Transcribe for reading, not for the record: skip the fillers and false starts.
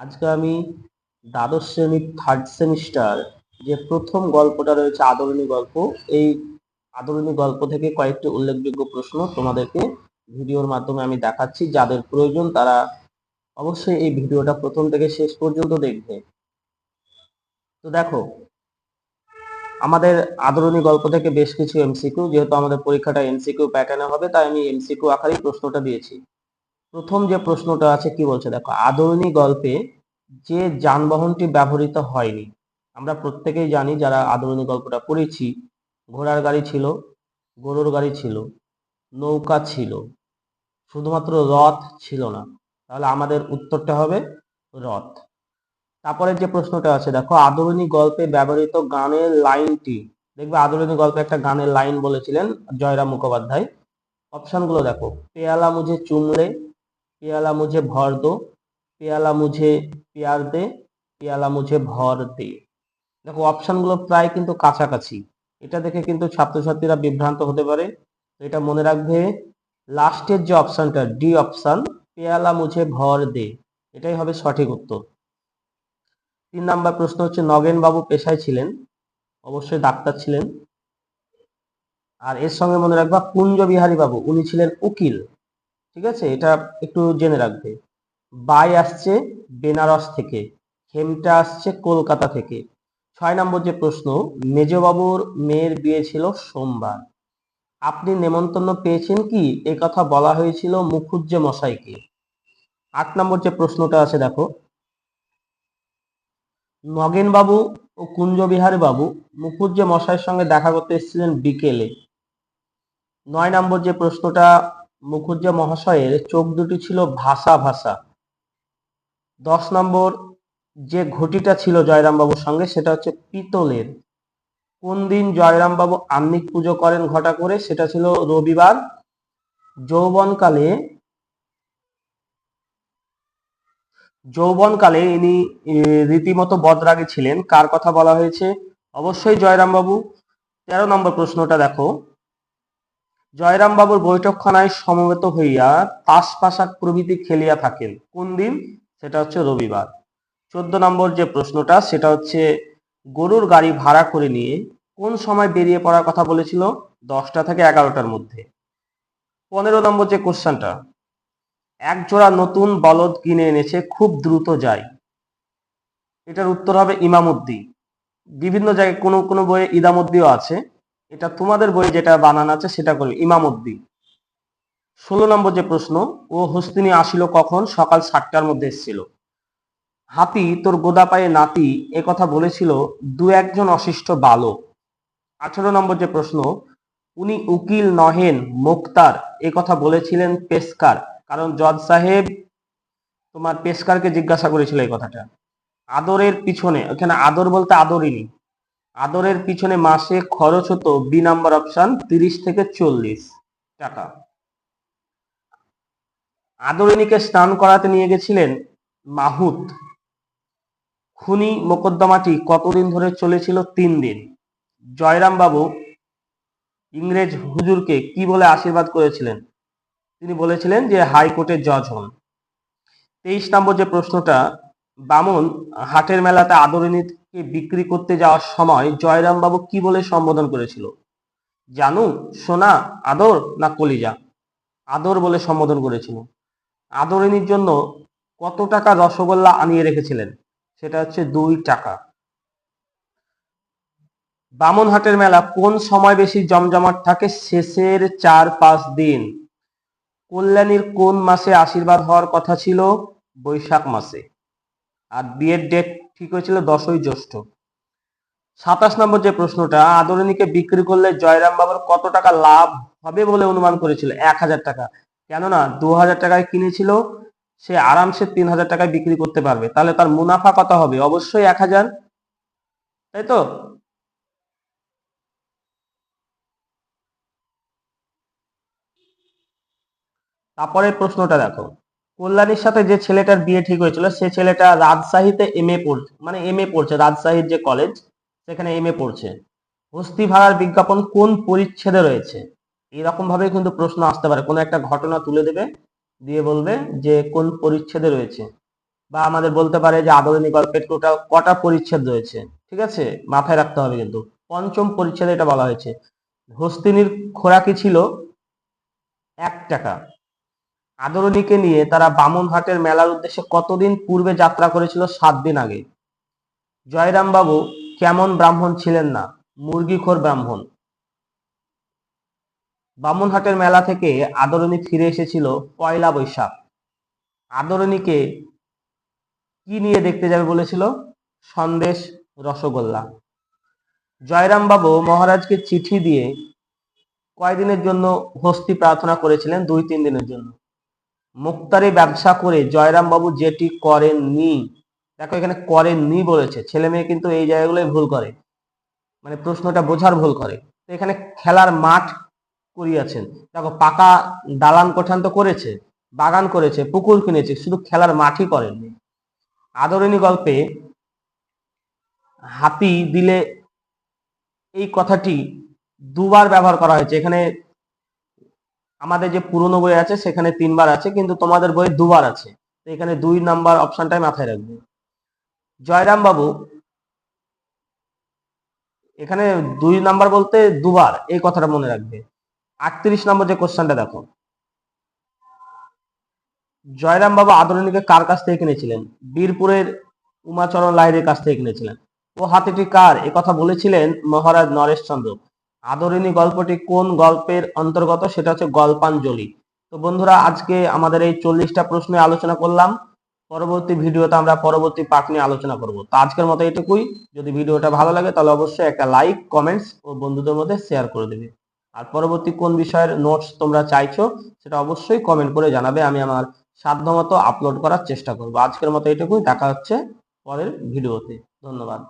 আজকে আমি দ্বাদশ শ্রেণীর থার্ড সেমিস্টার যে প্রথম গল্পটা রয়েছে আদরিণী গল্প, এই আদরিণী গল্প থেকে কয়েকটি উল্লেখযোগ্য প্রশ্ন তোমাদেরকে ভিডিওর মাধ্যমে আমি দেখাচ্ছি। যাদের প্রয়োজন তারা অবশ্যই এই ভিডিওটা প্রথম থেকে শেষ পর্যন্ত দেখবে। তো দেখো, আমাদের আদরিণী গল্প থেকে বেশ কিছু এমসিকিউ, যেহেতু আমাদের পরীক্ষাটা এমসিকিউ প্যাটার্নে হবে তাই আমি এমসিকিউ আকারেই প্রশ্নটা দিয়েছি। প্রথম যে প্রশ্নটা আছে কি বলছে দেখো, আদরিণী গল্পে যে যানবাহনটি ব্যবহৃত হয়নি, আমরা প্রত্যেকেই জানি যারা আদরিণী গল্পটা পড়েছি, ঘোড়ার গাড়ি ছিল, গরুর গাড়ি ছিল, নৌকা ছিল, শুধুমাত্র রথ ছিল না। তাহলে আমাদের উত্তরটা হবে রথ। তারপরে যে প্রশ্নটা আছে দেখো, আদরিণী গল্পে ব্যবহৃত গানের লাইনটি, দেখবে আদরিণী গল্পে একটা গানের লাইন বলেছিলেন জয়রাম মুখোপাধ্যায়। অপশনগুলো দেখো, পেয়ালা মুঝে চুমলে, পেয়ালা মুঝে ভর দো, পেয়ালা মুঝে প্যার দে, পেয়ালা মুঝে ভর দে। দেখো অপশনগুলো প্রায় কিন্তু কাছাকাছি, এটা দেখে কিন্তু ছাত্রছাত্রীরা বিভ্রান্ত হতে পারে। এটা মনে রাখবে, লাস্টের যে অপশনটা ডি অপশন, পেয়ালা মুঝে ভর দে, এটাই হবে সঠিক উত্তর। 3 নাম্বার প্রশ্ন হচ্ছে, নগেন বাবু পেশায় ছিলেন, অবশ্যই ডাক্তার ছিলেন। আর এর সঙ্গে মনে রাখবা কুঞ্জ বিহারী বাবু উনি ছিলেন উকিল। ঠিক আছে, এটা একটু জেনে রাখবে। বাই আসছে বেনারস থেকে, হেমটা আসছে কলকাতা থেকে। 6 নম্বর যে প্রশ্ন, মেজবাবুর মেয়ের বিয়ে ছিল সোমবার, আপনি নেমন্তন্ন পেয়েছেন কি, এ কথা বলা হয়েছিল মুখুজ্জে মশাইকে। 8 নম্বর যে প্রশ্নটা আছে দেখো, নগেন বাবু ও কুঞ্জবিহারী বাবু মুখুজ্জে মশাইয়ের সঙ্গে দেখা করতে এসেছিলেন বিকেলে। 9 নম্বর যে প্রশ্নটা, মুখুজ্জে মহাশয়ের চোখ দুটি ছিল ভাসা ভাসা। 10 নম্বর, যে ঘটিটা ছিল জয়রাম বাবুর সঙ্গে সেটা হচ্ছে পিতলের। কোন দিন জয়রাম বাবু আহ্নিক পুজো করেন ঘটা করে, সেটা ছিল রবিবার। যৌবনকালে যৌবনকালে ইনি রীতিমতো বদরাগী ছিলেন, কার কথা বলা হয়েছে, অবশ্যই জয়রাম বাবু। 13 নম্বর প্রশ্নটা দেখো, জয়রাম বাবুর বৈঠকখানায় সমবেত হইয়া তাস পাশাক প্রভৃতি খেলিয়া থাকেন কোন দিন, সেটা হচ্ছে রবিবার। 14 নম্বর যে প্রশ্নটা সেটা হচ্ছে, গরুর গাড়ি ভাড়া করে নিয়ে কোন সময় বেরিয়ে পড়ার কথা বলেছিল, 10টা থেকে 11টার মধ্যে। 15 নম্বর যে কোশ্চেনটা, এক জোড়া নতুন বলদ কিনে এনেছে, খুব দ্রুত যায়, এটার উত্তর হবে ইমামুদ্দি। বিভিন্ন জায়গায় কোনো কোনো বইয়ে ইদামুদ্দিও আছে, এটা তোমাদের বই যেটা বানান আছে সেটা করবে ইমামুদ্দি। 16 নম্বর যে প্রশ্ন, ও হস্তিনী আসিল কখন, সকাল 7টার মধ্যে এসেছিল। হাতি তোর গোদা পায়ে নাতি, এ কথা বলেছিল দু একজন অশিষ্ট বালক। 18 নম্বর যে প্রশ্ন, উনি উকিল নহেন মোক্তার, এ কথা বলেছিলেন পেশকার, কারণ জজ সাহেব তোমার পেশকারকে জিজ্ঞাসা করেছিল এই কথাটা। আদরের পিছনে, ওখানে আদর বলতে আদরিনী, আদরের পিছনে মাসে খরচ হতো, বি নাম্বার অপশন, 30 থেকে 40 টাকা। আদরিনীকে স্নান করাতে নিয়ে গেছিলেন মাহুত। খুনি মোকদ্দমাটি কতদিন ধরে চলেছিল, 3 দিন। জয়রাম বাবু ইংরেজ হুজুরকে কি বলে আশীর্বাদ করেছিলেন, তিনি বলেছিলেন যে হাইকোর্টের জজ হন। 23 নম্বর যে প্রশ্নটা, বামন হাটের মেলাতে আদরিনীকে বিক্রি করতে যাওয়ার সময় জয়রাম বাবু কি বলে সম্বোধন করেছিল, জানু, সোনা, আদর না কলিজা, আদর বলে সম্বোধন করেছিল। আদরিনীর জন্য কত টাকা রসগোল্লা আনিয়ে রেখেছিলেন, সেটা হচ্ছে 2 টাকা। বামনহাটের মেলা কোন সময় বেশি জমজমাট থাকে, শেষের 4-5 দিন। কল্যাণীর কোন মাসে আশীর্বাদ হওয়ার কথা ছিল, বৈশাখ মাসে। আর বিয়ের ডেট ঠিক হয়েছিল 10ই জ্যৈষ্ঠ। 27 নম্বর যে প্রশ্নটা, আদরিনীকে বিক্রি করলে জয়রাম বাবুর কত টাকা লাভ হবে বলে অনুমান করেছিল, 1000 টাকা। কেননা 2000 টাকায় কিনেছিল, সে আরামসে 3000 টাকায় বিক্রি করতে পারবে, তাহলে তার মুনাফা কত হবে, অবশ্যই 1000, তাই তো। তারপরে প্রশ্নটা দেখো, কল্যাণীর সাথে যে ছেলেটার বিয়ে ঠিক হয়েছিল সে ছেলেটা রাজশাহীতে এমএ পড়ছে, মানে এমএ পড়ছে, রাজশাহীর যে কলেজ সেখানে এমএ পড়ছে। হস্তি ভাড়ার বিজ্ঞাপন কোন পরিচ্ছেদে রয়েছে, এরকম ভাবে কিন্তু প্রশ্ন আসতে পারে, কোনো একটা ঘটনা তুলে দেবে, দিয়ে বলবে যে কোন পরিচ্ছেদে রয়েছে। বা আমাদের বলতে পারে যে আদরিনী গল্পের টোটাল কটা পরিচ্ছেদ রয়েছে। ঠিক আছে, মাথায় রাখতে হবে কিন্তু পঞ্চম পরিচ্ছেদে এটা বলা হয়েছে। হস্তিনীর খোরাকি ছিল 1 টাকা। আদরণীকে নিয়ে তারা বামুনহাটের মেলার উদ্দেশ্যে কতদিন পূর্বে যাত্রা করেছিল? 7 দিন আগে। জয়রাম বাবু কেমন ব্রাহ্মণ ছিলেন না? মুরগিখোর ব্রাহ্মণ। বামুনহাটের মেলা থেকে আদরণী ফিরে এসেছিল 1লা বৈশাখ। আদরণীকে কি নিয়ে দেখতে যাবে বলেছিল? সন্দেশ, রসগোল্লা। জয়রাম বাবু মহারাজকে চিঠি দিয়ে কয়দিনের জন্য হস্তি প্রার্থনা করেছিলেন? 2-3 দিনের জন্য। মুক্তারি ব্যবসা করে জয়রাম বাবু যেটি করেননি, দেখো এখানে করেননি বলেছে, ছেলে মেয়ে কিন্তু এই জায়গাগুলোই ভুল করে, মানে প্রশ্নটা বোঝার ভুল করে। তো এখানে খেলার মাঠ করিয়াছেন, দেখো পাকা দালান কোঠান তো করেছে, বাগান করেছে, পুকুর কিনেছে, শুধু খেলার মাঠই করেননি। আদরিনী গল্পে হাতি দিলে এই কথাটি দুবার ব্যবহার করা হয়েছে। এখানে আমাদের যে পুরনো বই আছে সেখানে 3বার আছে, কিন্তু তোমাদের বইয়ে 2বার আছে। তো এখানে 2 নাম্বার অপশনটাই মাথায় রাখবে। জয়রাম বাবু এখানে 2 নাম্বার বলতে 2বার, এই কথাটা মনে রাখবে। 38 নম্বর যে কোশ্চেনটা দেখো, জয়রাম বাবু আদরণীকে কার কাছ থেকে কিনেছিলেন? বীরপুরের উমাচরণ লাহিড়ীর কাছ থেকে কিনেছিলেন। ও হাতিটি কার, এ কথা বলেছিলেন মহারাজ নরেশচন্দ্র। আদরিনী গল্পটি কোন গল্পের অন্তর্গত? সেটা হচ্ছে গল্পাঞ্জলি। তো বন্ধুরা, আজকে আমাদের এই 40টা প্রশ্ন আলোচনা করলাম। পরবর্তী ভিডিওতে আমরা পরবর্তী পার্ট নিয়ে আলোচনা করব। তো আজকের মতো এটুকুই। যদি ভিডিওটা ভালো লাগে তাহলে অবশ্যই একটা লাইক, কমেন্টস ও বন্ধুদের মধ্যে শেয়ার করে দেবে। আর পরবর্তী কোন বিষয়ের নোটস তোমরা চাইছো সেটা অবশ্যই কমেন্ট করে জানাবে, আমি আমার সাধ্যমতো আপলোড করার চেষ্টা করব। আজকের মতো এটুকুই, দেখা হচ্ছে পরের ভিডিওতে। ধন্যবাদ।